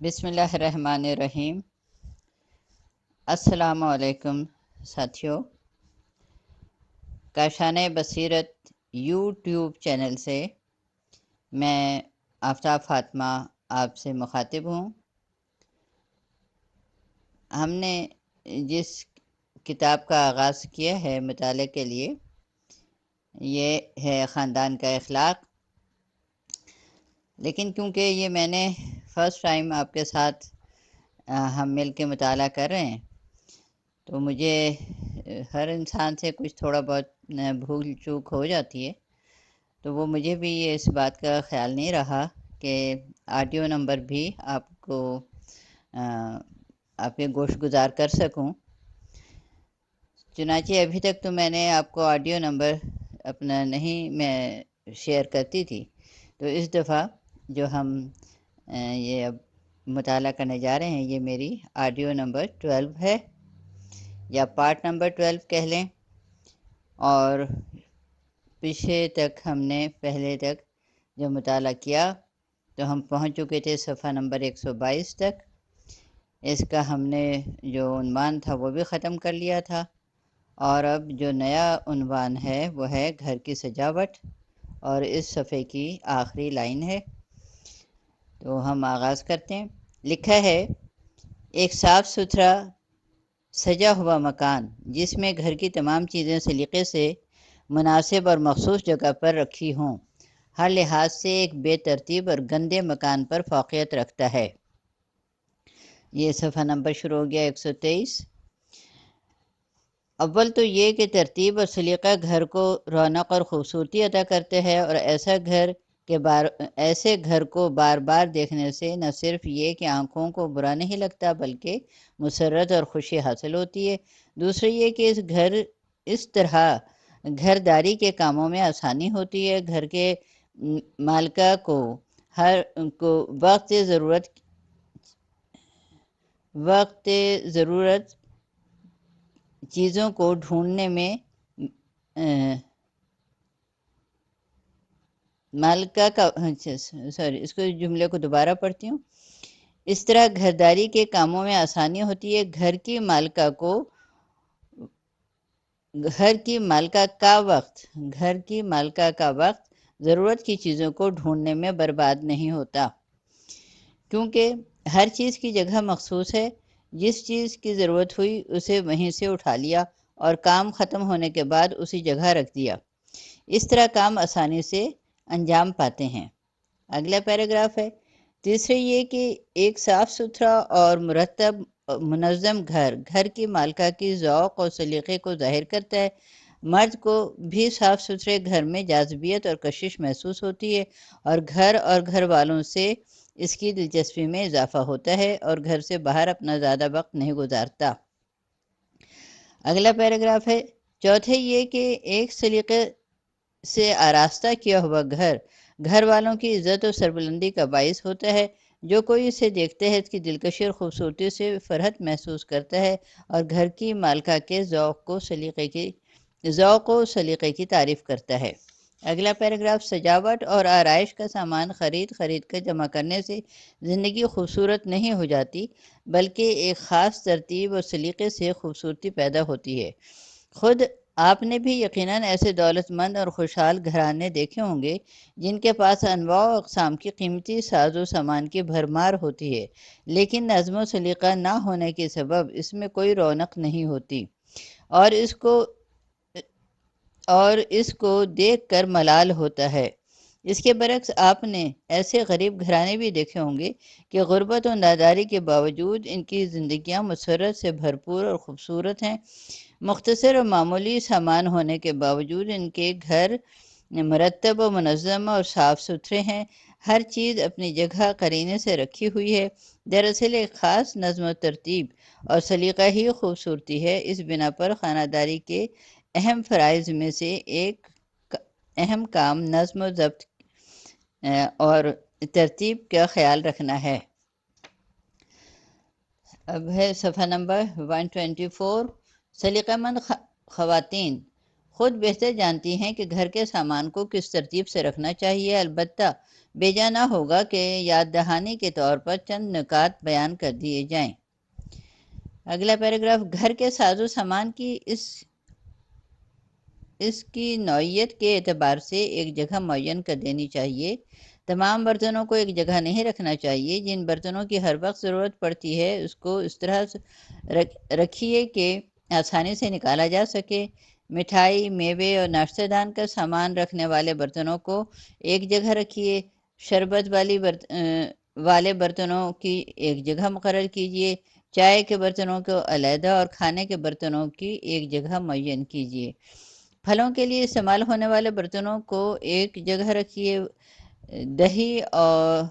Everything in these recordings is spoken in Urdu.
بسم اللہ الرحمن الرحیم۔ السلام علیکم ساتھیو، کاشانِ بصیرت یوٹیوب چینل سے میں آفتاب فاطمہ آپ سے مخاطب ہوں۔ ہم نے جس کتاب کا آغاز کیا ہے مطالعے کے لیے، یہ ہے خاندان کا اخلاق، لیکن کیونکہ یہ میں نے فرسٹ ٹائم آپ کے ساتھ ہم مل کے مطالعہ کر رہے ہیں، تو مجھے ہر انسان سے کچھ تھوڑا بہت بھول چوک ہو جاتی ہے، تو وہ مجھے بھی اس بات کا خیال نہیں رہا کہ آڈیو نمبر بھی آپ کو آپ کے گوش گزار کر سکوں۔ چنانچہ ابھی تک تو میں نے آپ کو آڈیو نمبر اپنا نہیں میں شیئر کرتی تھی، تو اس دفعہ جو ہم یہ اب مطالعہ کرنے جا رہے ہیں، یہ میری آڈیو نمبر 12 ہے، یا پارٹ نمبر 12 کہہ لیں۔ اور پیچھے تک ہم نے پہلے تک جو مطالعہ کیا تو ہم پہنچ چکے تھے صفحہ نمبر 122 تک۔ اس کا ہم نے جو عنوان تھا وہ بھی ختم کر لیا تھا، اور اب جو نیا عنوان ہے وہ ہے گھر کی سجاوٹ، اور اس صفحے کی آخری لائن ہے، تو ہم آغاز کرتے ہیں۔ لکھا ہے: ایک صاف ستھرا سجا ہوا مکان جس میں گھر کی تمام چیزیں سلیقے سے مناسب اور مخصوص جگہ پر رکھی ہوں، ہر لحاظ سے ایک بے ترتیب اور گندے مکان پر فوقیت رکھتا ہے۔ یہ صفحہ نمبر شروع ہو گیا 123۔ اول تو یہ کہ ترتیب اور سلیقہ گھر کو رونق اور خوبصورتی عطا کرتے ہیں، اور ایسے گھر کو بار بار دیکھنے سے نہ صرف یہ کہ آنکھوں کو برا نہیں لگتا بلکہ مسرت اور خوشی حاصل ہوتی ہے۔ دوسرے یہ کہ اس طرح گھرداری کے کاموں میں آسانی ہوتی ہے، گھر کے مالکہ کو وقت ضرورت چیزوں کو ڈھونڈنے میں مالکہ کا اس کو جملے کو دوبارہ پڑھتی ہوں۔ اس طرح گھرداری کے کاموں میں آسانی ہوتی ہے، گھر کی مالکہ کا وقت ضرورت کی چیزوں کو ڈھونڈنے میں برباد نہیں ہوتا، کیونکہ ہر چیز کی جگہ مخصوص ہے۔ جس چیز کی ضرورت ہوئی اسے وہیں سے اٹھا لیا اور کام ختم ہونے کے بعد اسی جگہ رکھ دیا، اس طرح کام آسانی سے انجام پاتے ہیں۔ اگلا پیراگراف ہے: تیسرے یہ کہ ایک صاف ستھرا اور مرتب منظم گھر کی مالکہ کی ذوق اور سلیقے کو ظاہر کرتا ہے۔ مرد کو بھی صاف ستھرے گھر میں جاذبیت اور کشش محسوس ہوتی ہے، اور گھر والوں سے اس کی دلچسپی میں اضافہ ہوتا ہے، اور گھر سے باہر اپنا زیادہ وقت نہیں گزارتا۔ اگلا پیراگراف ہے: چوتھے یہ کہ ایک سلیقے سے آراستہ کیا ہوا گھر والوں کی عزت و سربلندی کا باعث ہوتا ہے۔ جو کوئی اسے دیکھتا ہے اس کی دلکشی اور خوبصورتی سے فرحت محسوس کرتا ہے، اور گھر کی مالکہ کے ذوق و سلیقے کی تعریف کرتا ہے۔ اگلا پیراگراف: سجاوٹ اور آرائش کا سامان خرید کر جمع کرنے سے زندگی خوبصورت نہیں ہو جاتی، بلکہ ایک خاص ترتیب اور سلیقے سے خوبصورتی پیدا ہوتی ہے۔ خود آپ نے بھی یقیناً ایسے دولت مند اور خوشحال گھرانے دیکھے ہوں گے جن کے پاس انواع و اقسام کی قیمتی ساز و سامان کی بھرمار ہوتی ہے، لیکن نظم و سلیقہ نہ ہونے کے سبب اس میں کوئی رونق نہیں ہوتی، اور اس کو دیکھ کر ملال ہوتا ہے۔ اس کے برعکس آپ نے ایسے غریب گھرانے بھی دیکھے ہوں گے کہ غربت و ناداری کے باوجود ان کی زندگیاں مسرت سے بھرپور اور خوبصورت ہیں۔ مختصر اور معمولی سامان ہونے کے باوجود ان کے گھر مرتب و منظم اور صاف ستھرے ہیں، ہر چیز اپنی جگہ قرینے سے رکھی ہوئی ہے۔ دراصل ایک خاص نظم و ترتیب اور سلیقہ ہی خوبصورتی ہے۔ اس بنا پر خانہ داری کے اہم فرائض میں سے ایک اہم کام نظم و ضبط اور ترتیب کا خیال رکھنا ہے۔ اب ہے صفحہ نمبر 124۔ سلیقہ مند خواتین خود بہتر جانتی ہیں کہ گھر کے سامان کو کس ترتیب سے رکھنا چاہیے، البتہ بیجا نہ ہوگا کہ یاد دہانی کے طور پر چند نکات بیان کر دیے جائیں۔ اگلا پیراگراف، گھر کے ساز و سامان کی اس کی نوعیت کے اعتبار سے ایک جگہ معین کر دینی چاہیے۔ تمام برتنوں کو ایک جگہ نہیں رکھنا چاہیے۔ جن برتنوں کی ہر وقت ضرورت پڑتی ہے اس کو اس طرح رکھیے کہ آسانی سے نکالا جا سکے۔ مٹھائی، میوے اور ناشتہ دان کا سامان رکھنے والے برتنوں کو ایک جگہ رکھیے۔ شربت والے برتنوں کی ایک جگہ مقرر کیجیے۔ چائے کے برتنوں کو علیحدہ اور کھانے کے برتنوں کی ایک جگہ معین کیجیے۔ پھلوں کے لیے استعمال ہونے والے برتنوں کو ایک جگہ رکھیے۔ دہی اور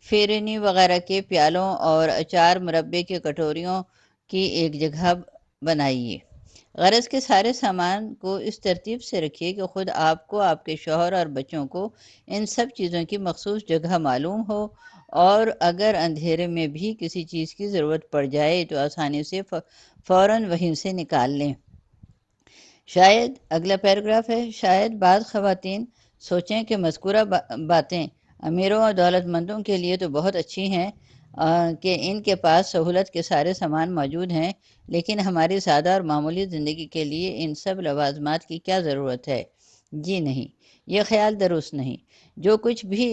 فیرنی وغیرہ کے پیالوں اور اچار مربے کے کٹوریوں کی ایک جگہ بنائیے۔ غرض کے سارے سامان کو اس ترتیب سے رکھیے کہ خود آپ کو، آپ کے شوہر اور بچوں کو ان سب چیزوں کی مخصوص جگہ معلوم ہو، اور اگر اندھیرے میں بھی کسی چیز کی ضرورت پڑ جائے تو آسانی سے فوراً وہیں سے نکال لیں۔ شاید اگلا پیراگراف ہے، شاید بعض خواتین سوچیں کہ مذکورہ باتیں امیروں اور دولت مندوں کے لیے تو بہت اچھی ہیں کہ ان کے پاس سہولت کے سارے سامان موجود ہیں، لیکن ہماری سادہ اور معمولی زندگی کے لیے ان سب لوازمات کی کیا ضرورت ہے؟ جی نہیں، یہ خیال درست نہیں۔ جو کچھ بھی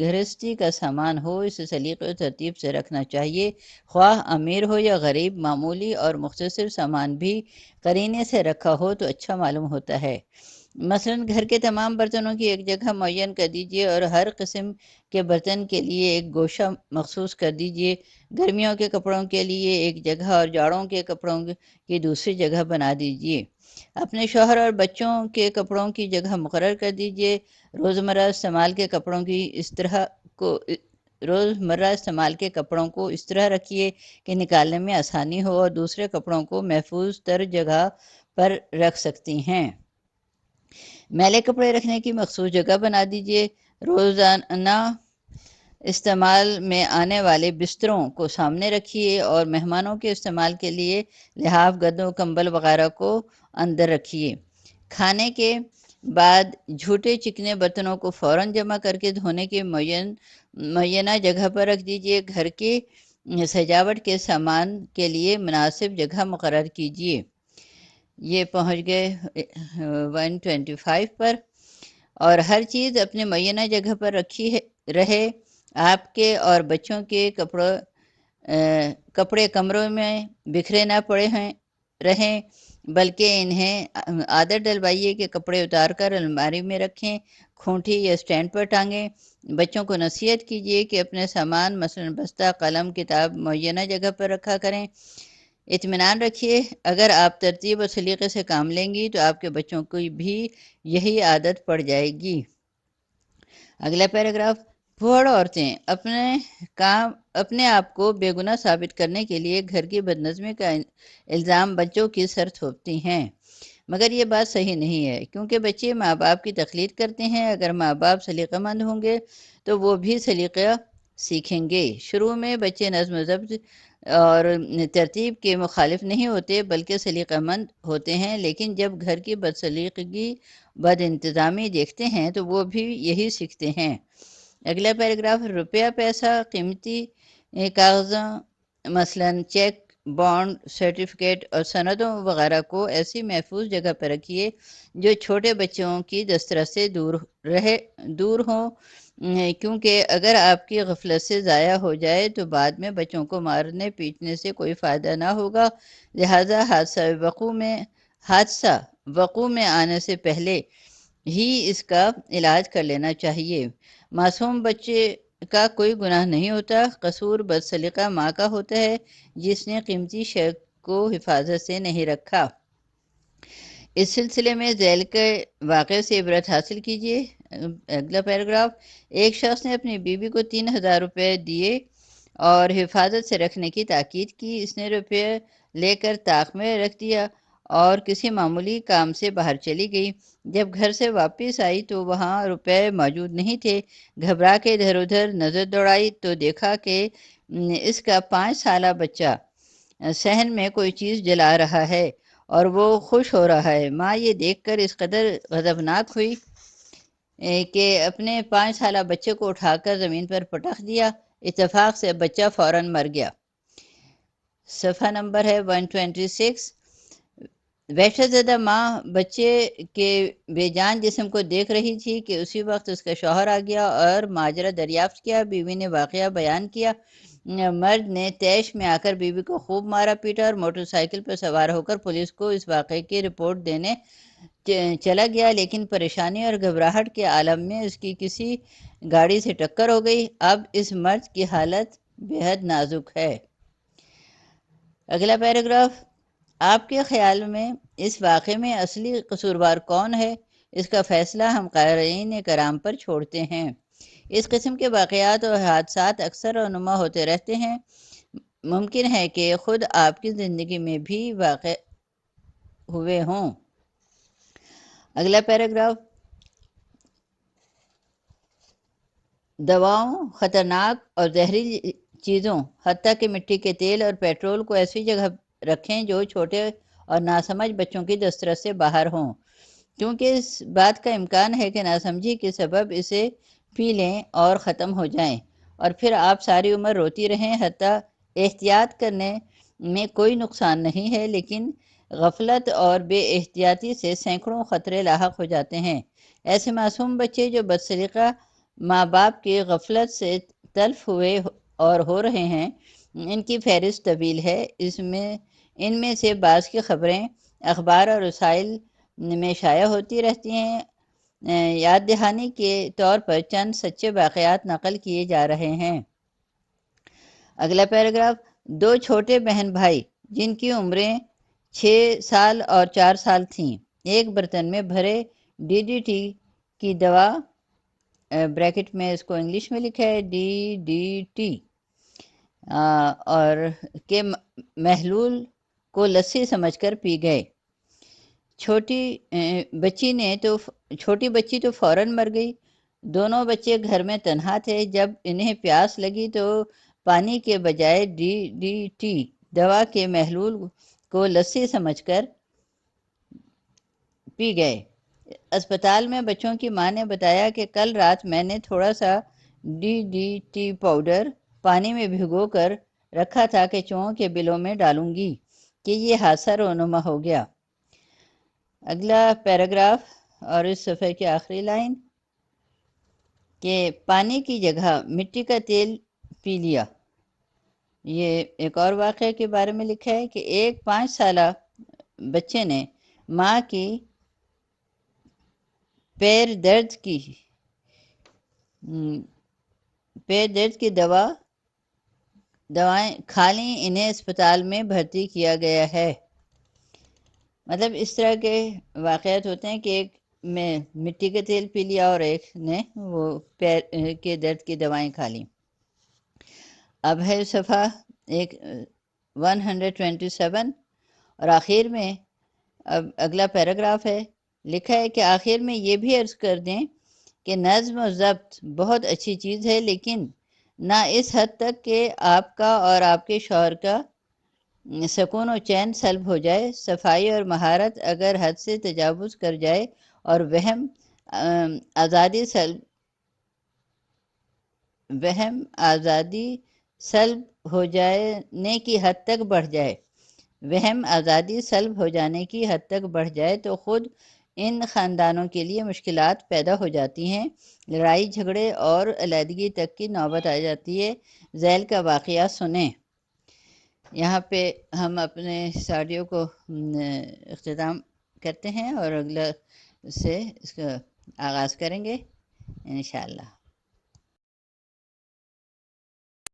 گھرستی کا سامان ہو اسے سلیقے و ترتیب سے رکھنا چاہیے، خواہ امیر ہو یا غریب۔ معمولی اور مختصر سامان بھی قرینے سے رکھا ہو تو اچھا معلوم ہوتا ہے۔ مثلاً گھر کے تمام برتنوں کی ایک جگہ معین کر دیجیے اور ہر قسم کے برتن کے لیے ایک گوشہ مخصوص کر دیجیے۔ گرمیوں کے کپڑوں کے لیے ایک جگہ اور جاڑوں کے کپڑوں کی دوسری جگہ بنا دیجیے۔ اپنے شوہر اور بچوں کے کپڑوں کی جگہ مقرر کر دیجیے۔ روزمرہ استعمال کے کپڑوں کی روزمرہ استعمال کے کپڑوں کو اس طرح رکھیے کہ نکالنے میں آسانی ہو، اور دوسرے کپڑوں کو محفوظ تر جگہ پر رکھ سکتی ہیں۔ میلے کپڑے رکھنے کی مخصوص جگہ بنا دیجیے۔ روزانہ استعمال میں آنے والے بستروں کو سامنے رکھیے اور مہمانوں کے استعمال کے لیے لحاف، گدوں، کمبل وغیرہ کو اندر رکھیے۔ کھانے کے بعد جھوٹے چکنے برتنوں کو فوراً جمع کر کے دھونے کی معینہ جگہ پر رکھ دیجیے۔ گھر کی سجاوٹ کے سامان کے لیے مناسب جگہ مقرر کیجیے۔ یہ پہنچ گئے 125 پر۔ اور ہر چیز اپنے معینہ جگہ پر رکھی رہے۔ آپ کے اور بچوں کے کپڑے کمروں میں بکھرے نہ پڑے رہیں، بلکہ انہیں عادت ڈلوائیے کہ کپڑے اتار کر الماری میں رکھیں، کھونٹی یا اسٹینڈ پر ٹانگیں۔ بچوں کو نصیحت کیجیے کہ اپنے سامان مثلاً بستہ، قلم، کتاب معینہ جگہ پر رکھا کریں۔ اطمینان رکھیے، اگر آپ ترتیب اور سلیقے سے کام لیں گی تو آپ کے بچوں کو بھی یہی عادت پڑ جائے گی۔ اگلا پیراگراف، پھوڑ عورتیں اپنے آپ کو بے گناہ ثابت کرنے کے لیے گھر کی بدنظمی کا الزام بچوں کی سر تھوپتی ہیں، مگر یہ بات صحیح نہیں ہے، کیونکہ بچے ماں باپ کی تقلید کرتے ہیں۔ اگر ماں باپ سلیقہ مند ہوں گے تو وہ بھی سلیقہ سیکھیں گے۔ شروع میں بچے نظم و ضبط اور ترتیب کے مخالف نہیں ہوتے بلکہ سلیقہ مند ہوتے ہیں، لیکن جب گھر کی بدسلیقگی، بد انتظامی دیکھتے ہیں تو وہ بھی یہی سیکھتے ہیں۔ اگلا پیراگراف، روپیہ، پیسہ، قیمتی کاغذوں مثلاً چیک، بانڈ، سرٹیفکیٹ اور سندوں وغیرہ کو ایسی محفوظ جگہ پر رکھیے جو چھوٹے بچوں کی دسترس سے دور ہوں، کیونکہ اگر آپ کی غفلت سے ضائع ہو جائے تو بعد میں بچوں کو مارنے پیٹنے سے کوئی فائدہ نہ ہوگا۔ لہٰذا حادثہ وقوع میں آنے سے پہلے ہی اس کا علاج کر لینا چاہیے۔ معصوم بچے کا کوئی گناہ نہیں ہوتا، قصور بد سلیقہ ماں کا ہوتا ہے جس نے قیمتی شے کو حفاظت سے نہیں رکھا۔ اس سلسلے میں ذیل کے واقعے سے عبرت حاصل کیجیے۔ اگلا پیراگراف، ایک شخص نے اپنی بیوی کو 3000 روپے دیے اور حفاظت سے رکھنے کی تاکید کی۔ اس نے روپے لے کر طاق میں رکھ دیا اور کسی معمولی کام سے باہر چلی گئی۔ جب گھر سے واپس آئی تو وہاں روپے موجود نہیں تھے۔ گھبرا کے ادھر ادھر نظر دوڑائی تو دیکھا کہ اس کا 5 سالہ بچہ صحن میں کوئی چیز جلا رہا ہے اور وہ خوش ہو رہا ہے۔ ماں یہ دیکھ کر اس قدر غضبناک ہوئی کہ اپنے 5 سالہ بچے کو اٹھا کر زمین پر پٹخ دیا۔ اتفاق سے بچہ فوراً مر گیا۔ صفحہ نمبر ہے 126۔ وحشت زدہ ماں بچے کے بے جان جسم کو دیکھ رہی تھی کہ اسی وقت اس کا شوہر آ گیا اور ماجرا دریافت کیا۔ بیوی نے واقعہ بیان کیا۔ مرد نے طیش میں آ کر بیوی کو خوب مارا پیٹا اور موٹر سائیکل پر سوار ہو کر پولیس کو اس واقعے کی رپورٹ دینے چلا گیا، لیکن پریشانی اور گھبراہٹ کے عالم میں اس کی کسی گاڑی سے ٹکر ہو گئی۔ اب اس مرد کی حالت بے حد نازک ہے۔ اگلا پیراگراف۔ آپ کے خیال میں اس واقعے میں اصلی قصوروار کون ہے؟ اس کا فیصلہ ہم قارئین کرام پر چھوڑتے ہیں۔ اس قسم کے واقعات اور حادثات اکثر رونما ہوتے رہتے ہیں۔ ممکن ہے کہ خود آپ کی زندگی میں بھی واقع ہوئے ہوں۔ اگلا پیراگراف۔ دواؤں، خطرناک اور زہریلی چیزوں حتیٰ کہ مٹی کے تیل اور پیٹرول کو ایسی جگہ رکھیں جو چھوٹے اور ناسمجھ بچوں کی دسترس سے باہر ہوں، کیونکہ اس بات کا امکان ہے کہ ناسمجھی کے سبب اسے پی لیں اور ختم ہو جائیں، اور پھر آپ ساری عمر روتی رہیں۔ حتیٰ احتیاط کرنے میں کوئی نقصان نہیں ہے، لیکن غفلت اور بے احتیاطی سے سینکڑوں خطرے لاحق ہو جاتے ہیں۔ ایسے معصوم بچے جو بدسلیقہ ماں باپ کی غفلت سے تلف ہوئے اور ہو رہے ہیں، ان کی فہرست طویل ہے۔ ان میں سے بعض کی خبریں اخبار اور رسائل میں شائع ہوتی رہتی ہیں۔ یاد دہانی کے طور پر چند سچے واقعات نقل کیے جا رہے ہیں۔ اگلا پیراگراف۔ 2 چھوٹے بہن بھائی جن کی عمریں 6 سال اور 4 سال تھیں، ایک برتن میں بھرے ڈی ڈی ٹی کی دوا، بریکٹ میں اس کو انگلش میں لکھا ہے DDT، اور کے محلول کو لسی سمجھ کر پی گئے۔ چھوٹی بچی تو فوراً مر گئی۔ دونوں بچے گھر میں تنہا تھے۔ جب انہیں پیاس لگی تو پانی کے بجائے DDT دوا کے محلول کو لسی سمجھ کر پی گئے۔ اسپتال میں بچوں کی ماں نے بتایا کہ کل رات میں نے تھوڑا سا DDT پاؤڈر پانی میں بھگو کر رکھا تھا کہ چوہوں کے بلوں میں ڈالوں گی کہ یہ حادثہ رونما ہو گیا۔ اگلا پیراگراف اور اس صفحے کی آخری لائن کہ پانی کی جگہ مٹی کا تیل پی لیا۔ یہ ایک اور واقعے کے بارے میں لکھا ہے کہ ایک 5 سالہ بچے نے ماں کی پیر درد کی دوائیں کھا لیں، انہیں اسپتال میں بھرتی کیا گیا ہے۔ مطلب اس طرح کے واقعات ہوتے ہیں کہ ایک میں مٹی کا تیل پی لیا اور ایک نے وہ پیر کے درد کی دوائیں کھا لیں۔ اب ہے صفحہ 127 اور آخر میں اب اگلا پیراگراف ہے۔ لکھا ہے کہ آخر میں یہ بھی عرض کر دیں کہ نظم و ضبط بہت اچھی چیز ہے، لیکن نہ اس حد تک کہ آپ کا اور آپ کے شوہر کا سکون و چین سلب ہو جائے۔ صفائی اور مہارت اگر حد سے تجاوز کر جائے اور وہم آزادی سلب ہو جانے کی حد تک بڑھ جائے تو خود ان خاندانوں کے لیے مشکلات پیدا ہو جاتی ہیں، لڑائی جھگڑے اور علیحدگی تک کی نوبت آ جاتی ہے۔ ذیل کا واقعہ سنیں۔ یہاں پہ ہم اپنے اس آڈیو کو اختتام کرتے ہیں اور اگلا سے اس کا آغاز کریں گے انشاءاللہ۔